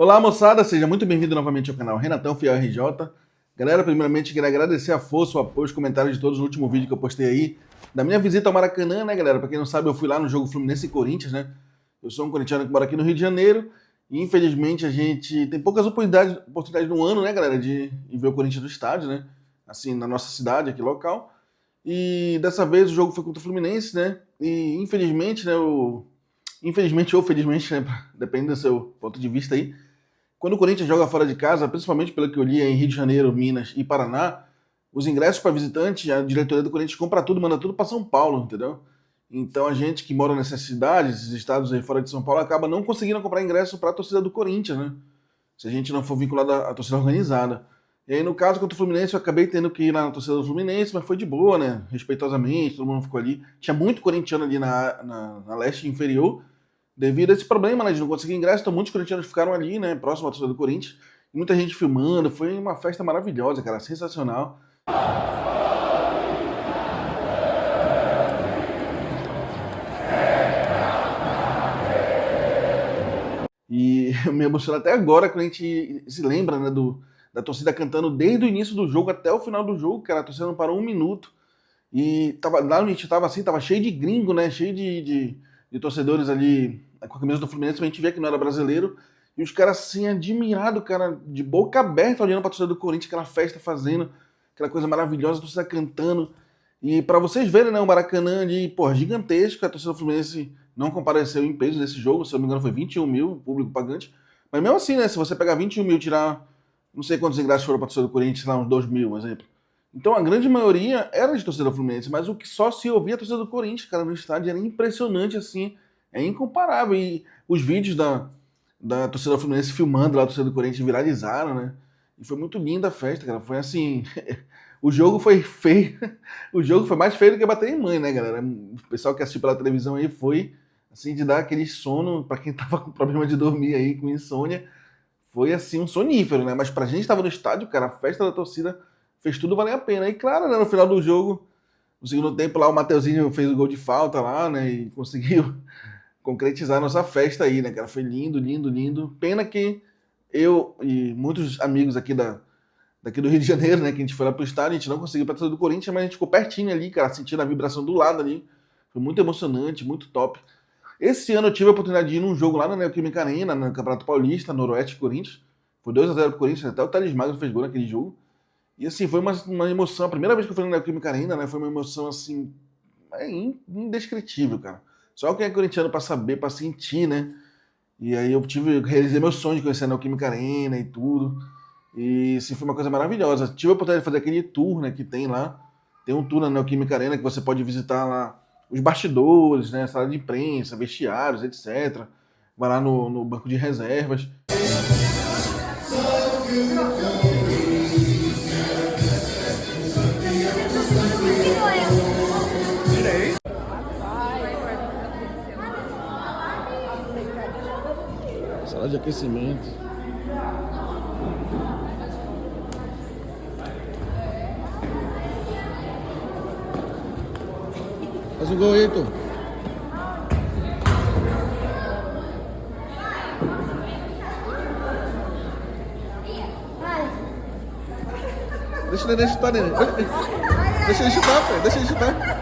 Olá, moçada, seja muito bem-vindo novamente ao canal Renatão Fiel RJ. Galera, primeiramente queria agradecer a força, o apoio, os comentários de todos no último vídeo que eu postei aí da minha visita ao Maracanã, né, galera? Pra quem não sabe, eu fui lá no jogo Fluminense e Corinthians, né? Eu sou um corintiano que mora aqui no Rio de Janeiro e infelizmente a gente tem poucas oportunidades no ano, né, galera, de ver o Corinthians no estádio, né? Assim, na nossa cidade, aqui local. E dessa vez o jogo foi contra o Fluminense, né? E infelizmente, né, infelizmente ou felizmente, né, depende do seu ponto de vista aí, quando o Corinthians joga fora de casa, principalmente pelo que eu li em Rio de Janeiro, Minas e Paraná, os ingressos para visitante, a diretoria do Corinthians compra tudo, manda tudo para São Paulo, entendeu? Então a gente que mora nessas cidades, esses estados aí fora de São Paulo, acaba não conseguindo comprar ingresso para a torcida do Corinthians, né? Se a gente não for vinculado à torcida organizada. E aí, no caso, contra o Fluminense, eu acabei tendo que ir lá na torcida do Fluminense, mas foi de boa, né? Respeitosamente, todo mundo ficou ali. Tinha muito corintiano ali na leste inferior, devido a esse problema, né, de não conseguir ingresso. Então muitos corintianos ficaram ali, né, próximo à torcida do Corinthians, e muita gente filmando. Foi uma festa maravilhosa, cara, sensacional. E eu me emociono até agora quando a gente se lembra, né, da torcida cantando desde o início do jogo até o final do jogo, cara. A torcida não parou um minuto. E tava, lá onde a gente tava assim, tava cheio de gringo, né? Cheio de torcedores ali com a camisa do Fluminense, a gente via que não era brasileiro. E os caras assim, admirados, cara, de boca aberta, olhando pra torcida do Corinthians, aquela festa fazendo, aquela coisa maravilhosa, a torcida cantando. E pra vocês verem, né, o Maracanã ali, pô, gigantesco, a torcida do Fluminense não compareceu em peso nesse jogo, se eu não me engano foi 21 mil, público pagante. Mas mesmo assim, né, se você pegar 21 mil e tirar, não sei quantos ingressos foram pra torcida do Corinthians, sei lá, uns 2 mil, por exemplo. Então a grande maioria era de torcida do Fluminense, mas o que só se ouvia a torcida do Corinthians, cara, no estádio era impressionante, assim, é incomparável. E os vídeos da torcida do Fluminense filmando lá a torcida do Corinthians viralizaram, né? E foi muito linda a festa, cara. Foi assim. O jogo foi feio. O jogo foi mais feio do que bater em mãe, né, galera? O pessoal que assistiu pela televisão aí foi, assim, de dar aquele sono pra quem tava com problema de dormir aí, com insônia. Foi, assim, um sonífero, né? Mas pra gente que tava no estádio, cara, a festa da torcida fez tudo valer a pena. E claro, né, no final do jogo, no segundo tempo lá, o Mateuzinho fez o gol de falta lá, né? E conseguiu concretizar a nossa festa aí, né, cara? Foi lindo, lindo, lindo. Pena que eu e muitos amigos aqui daqui do Rio de Janeiro, né, que a gente foi lá pro estádio, a gente não conseguiu ir pra torcida do Corinthians, mas a gente ficou pertinho ali, cara, sentindo a vibração do lado ali. Foi muito emocionante, muito top. Esse ano eu tive a oportunidade de ir num jogo lá na Neoquímica Arena, no Campeonato Paulista, Noroeste Corinthians. Foi 2-0 pro Corinthians, até o Thales Magno fez gol naquele jogo. E assim, foi uma emoção. A primeira vez que eu fui na Neoquímica Arena, né, foi uma emoção assim, indescritível, cara. Só quem é corintiano pra saber, pra sentir, né? E aí realizei meu sonho de conhecer a Neoquímica Arena e tudo. E assim, foi uma coisa maravilhosa. Tive a oportunidade de fazer aquele tour, né, que tem lá. Tem um tour na Neoquímica Arena que você pode visitar lá os bastidores, né, sala de imprensa, vestiários, etc. Vai lá no banco de reservas. Sala de aquecimento. Faz um gol aí, Heitor. Deixa ele chutar, Nenê. Deixa ele chutar, pô. Deixa ele chutar.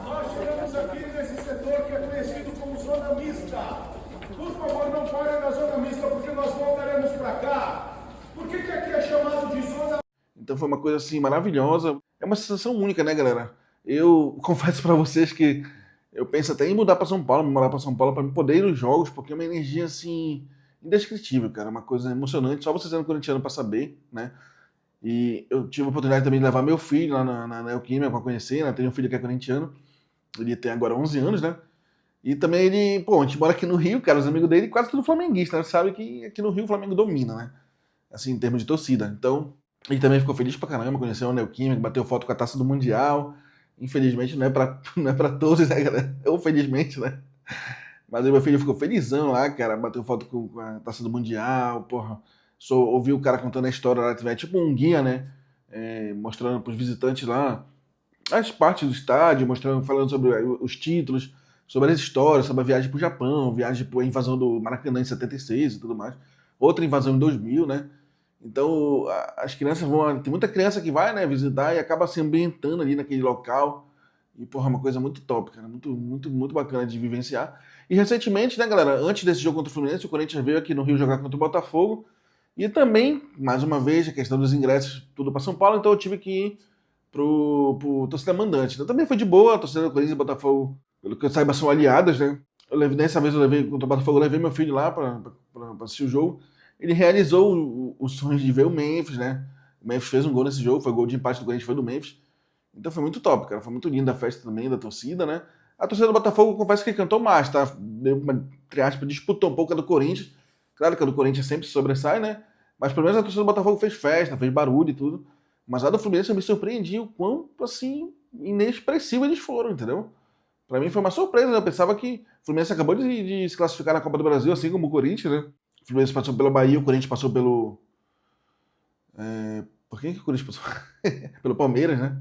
Nós estamos aqui nesse setor que é conhecido como zona mista. Por favor, não parem na zona mista, porque nós voltaremos para cá. Por que aqui é chamado de zona? Então foi uma coisa assim maravilhosa. É uma sensação única, né, galera? Eu confesso pra vocês que eu penso até em mudar pra São Paulo, morar pra São Paulo pra poder ir nos jogos, porque é uma energia assim indescritível, cara, uma coisa emocionante. Só você sendo corintiano pra saber, né? E eu tive a oportunidade também de levar meu filho lá na Neoquímica pra conhecer, né? Tenho um filho que é corintiano, ele tem agora 11 anos, né? E também ele, pô, a gente mora aqui no Rio, cara, os amigos dele quase tudo flamenguista, né? Você sabe que aqui no Rio o Flamengo domina, né? Assim, em termos de torcida. Então, ele também ficou feliz pra caramba, conheceu o Neoquímica, bateu foto com a taça do Mundial. Infelizmente não é pra, não é pra todos, né, galera? Ou felizmente, né? Mas aí meu filho ficou felizão lá, cara, bateu foto com a taça do Mundial, porra. Ouvi o cara contando a história lá, tiver tipo um guia, né? Mostrando pros visitantes lá as partes do estádio, mostrando, falando sobre os títulos, sobre as histórias, sobre a viagem pro Japão, viagem pra invasão do Maracanã em 76 e tudo mais. Outra invasão em 2000, né? Então, as crianças vão. Tem muita criança que vai, né, visitar e acaba se ambientando ali naquele local. E, porra, é uma coisa muito top, cara. Muito, muito, muito bacana de vivenciar. E recentemente, né, galera, antes desse jogo contra o Fluminense, o Corinthians veio aqui no Rio jogar contra o Botafogo. E também, mais uma vez, a questão dos ingressos, tudo para São Paulo, então eu tive que ir pro torcida mandante. Então também foi de boa, a torcida do Corinthians e do Botafogo, pelo que eu saiba, são aliadas, né? Dessa vez eu levei, contra o Botafogo, eu levei meu filho lá para assistir o jogo. Ele realizou o sonho de ver o Memphis, né? O Memphis fez um gol nesse jogo, foi o gol de empate do Corinthians, foi do Memphis. Então foi muito top, cara. Foi muito linda a festa também da torcida, né? A torcida do Botafogo, eu confesso que cantou mais, tá? Deu uma, entre aspas, disputou um pouco a do Corinthians. Claro que a do Corinthians sempre sobressai, né? Mas pelo menos a torcida do Botafogo fez festa, fez barulho e tudo. Mas a do Fluminense eu me surpreendi o quão, assim, inexpressivo eles foram, entendeu? Pra mim foi uma surpresa, né? Eu pensava que o Fluminense acabou de se classificar na Copa do Brasil, assim como o Corinthians, né? O Fluminense passou pela Bahia, o Corinthians passou pelo... Por quem que o Corinthians passou? Pelo Palmeiras, né?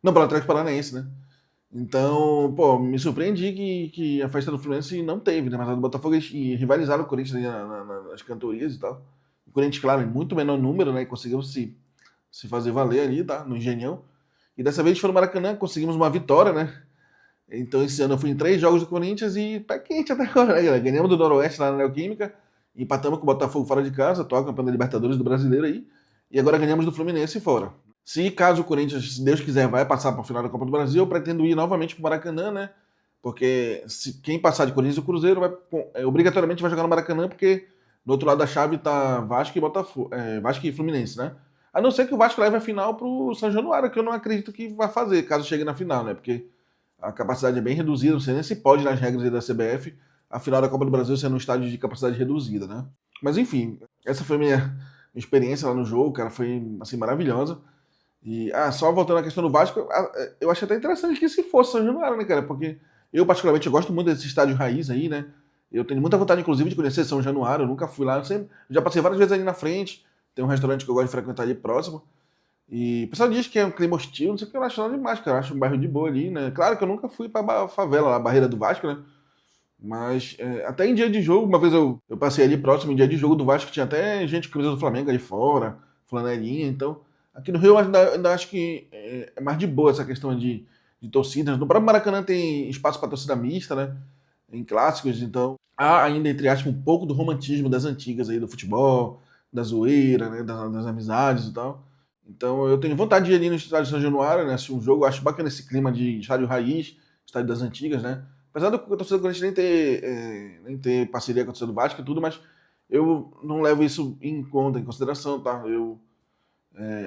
Não, pelo Atlético Paranaense, né? Então, pô, me surpreendi que a festa do Fluminense não teve, né? Mas a do Botafogo eles rivalizaram o Corinthians ali nas cantorias e tal. O Corinthians, claro, em muito menor número, né? E conseguiu se fazer valer ali, tá? No Engenhão. E dessa vez a gente foi no Maracanã, conseguimos uma vitória, né? Então esse ano eu fui em 3 jogos do Corinthians e tá quente até agora, né, galera? Ganhamos do Noroeste lá na Neoquímica, empatamos com o Botafogo fora de casa, atual campeão da Libertadores do Brasileiro aí, e agora ganhamos do Fluminense fora. Se caso o Corinthians, se Deus quiser, vai passar para o final da Copa do Brasil, eu pretendo ir novamente para o Maracanã, né? Porque quem passar de Corinthians e Cruzeiro obrigatoriamente vai jogar no Maracanã, porque do outro lado da chave tá Vasco e Botafogo, Vasco e Fluminense, né? A não ser que o Vasco leve a final pro São Januário, que eu não acredito que vai fazer, caso chegue na final, né? Porque a capacidade é bem reduzida, não sei nem se pode nas regras aí da CBF, a final da Copa do Brasil ser num estádio de capacidade reduzida, né? Mas enfim, essa foi a minha experiência lá no jogo, cara, foi assim maravilhosa. E só voltando à questão do Vasco, eu acho até interessante que se fosse São Januário, né, cara? Porque eu particularmente eu gosto muito desse estádio raiz aí, né? Eu tenho muita vontade, inclusive, de conhecer São Januário, eu nunca fui lá, já passei várias vezes ali na frente, tem um restaurante que eu gosto de frequentar ali próximo. E o pessoal diz que é um clima hostil, não sei o que, eu acho nada demais, cara. Eu acho um bairro de boa ali, né? Claro que eu nunca fui pra favela, lá, a Barreira do Vasco, né? Mas até em dia de jogo, uma vez eu passei ali próximo, em dia de jogo do Vasco, tinha até gente com camisa do Flamengo ali fora, flanelinha, então... Aqui no Rio eu ainda acho que é mais de boa essa questão de torcidas. No próprio Maracanã tem espaço para torcida mista, né? Em clássicos, então há ainda, entre aspas, um pouco do romantismo das antigas aí, do futebol, da zoeira, né? Das amizades e tal. Então eu tenho vontade de ir ali no estádio de São Januário, né? Assistir um jogo. Eu acho bacana esse clima de estádio raiz, estádio das antigas, né? Apesar do torcedor do Corinthians nem ter parceria com a torcida do Vasco e tudo, mas eu não levo isso em conta, em consideração, tá? Eu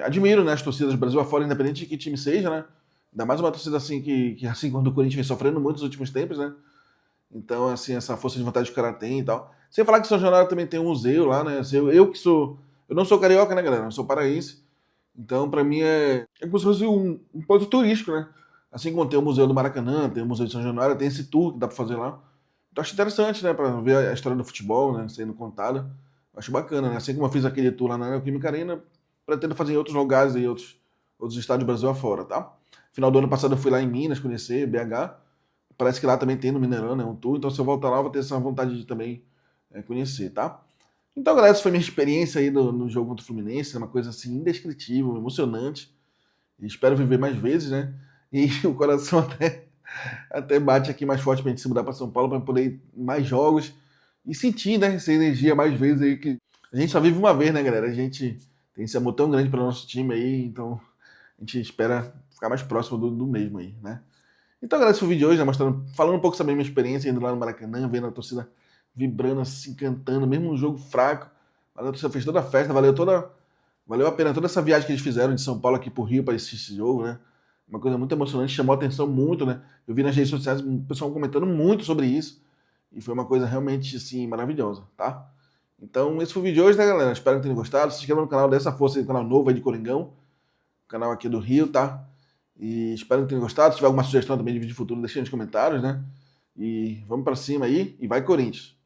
admiro, né, as torcidas do Brasil afora, independente de que time seja, né? Ainda mais uma torcida assim que assim quando o Corinthians vem sofrendo muito nos últimos tempos, né? Então, assim, essa força de vontade que o cara tem e tal. Sem falar que São Januário também tem um museu lá, né? Assim, eu não sou carioca, né, galera? Eu sou paraense. Então, pra mim é como se fosse um ponto turístico, né? Assim como tem o Museu do Maracanã, tem o Museu de São Januário, tem esse tour que dá pra fazer lá. Então, acho interessante, né, pra ver a história do futebol, né, sendo contada. Acho bacana, né? Assim como eu fiz aquele tour lá na Neoquímica Arena, pretendo fazer em outros lugares e outros estádios do Brasil afora, tá? Final do ano passado eu fui lá em Minas conhecer, BH. Parece que lá também tem no Mineirão, né? Um tour. Então se eu voltar lá, eu vou ter essa vontade de também conhecer, tá? Então, galera, essa foi minha experiência aí no jogo contra o Fluminense. É uma coisa assim indescritível, emocionante. E espero viver mais vezes, né? E o coração até bate aqui mais forte pra gente se mudar pra São Paulo pra poder ir em mais jogos e sentir, né? Essa energia mais vezes aí que a gente só vive uma vez, né, galera? A gente tem esse amor tão grande para o nosso time aí, então a gente espera ficar mais próximo do mesmo aí, né? Então, galera, esse foi o vídeo de hoje, né, falando um pouco sobre a minha experiência indo lá no Maracanã, vendo a torcida vibrando, assim, cantando, mesmo um jogo fraco, mas a torcida fez toda a festa, valeu a pena toda essa viagem que eles fizeram de São Paulo aqui pro Rio para assistir esse jogo, né? Uma coisa muito emocionante, chamou a atenção muito, né? Eu vi nas redes sociais o pessoal comentando muito sobre isso, e foi uma coisa realmente, assim, maravilhosa, tá? Então, esse foi o vídeo de hoje, né, galera? Espero que tenham gostado. Se inscreva no canal dessa força aí, canal novo aí de Coringão, canal aqui do Rio, tá? E espero que tenham gostado. Se tiver alguma sugestão também de vídeo futuro, deixe aí nos comentários, né? E vamos para cima aí e vai Corinthians.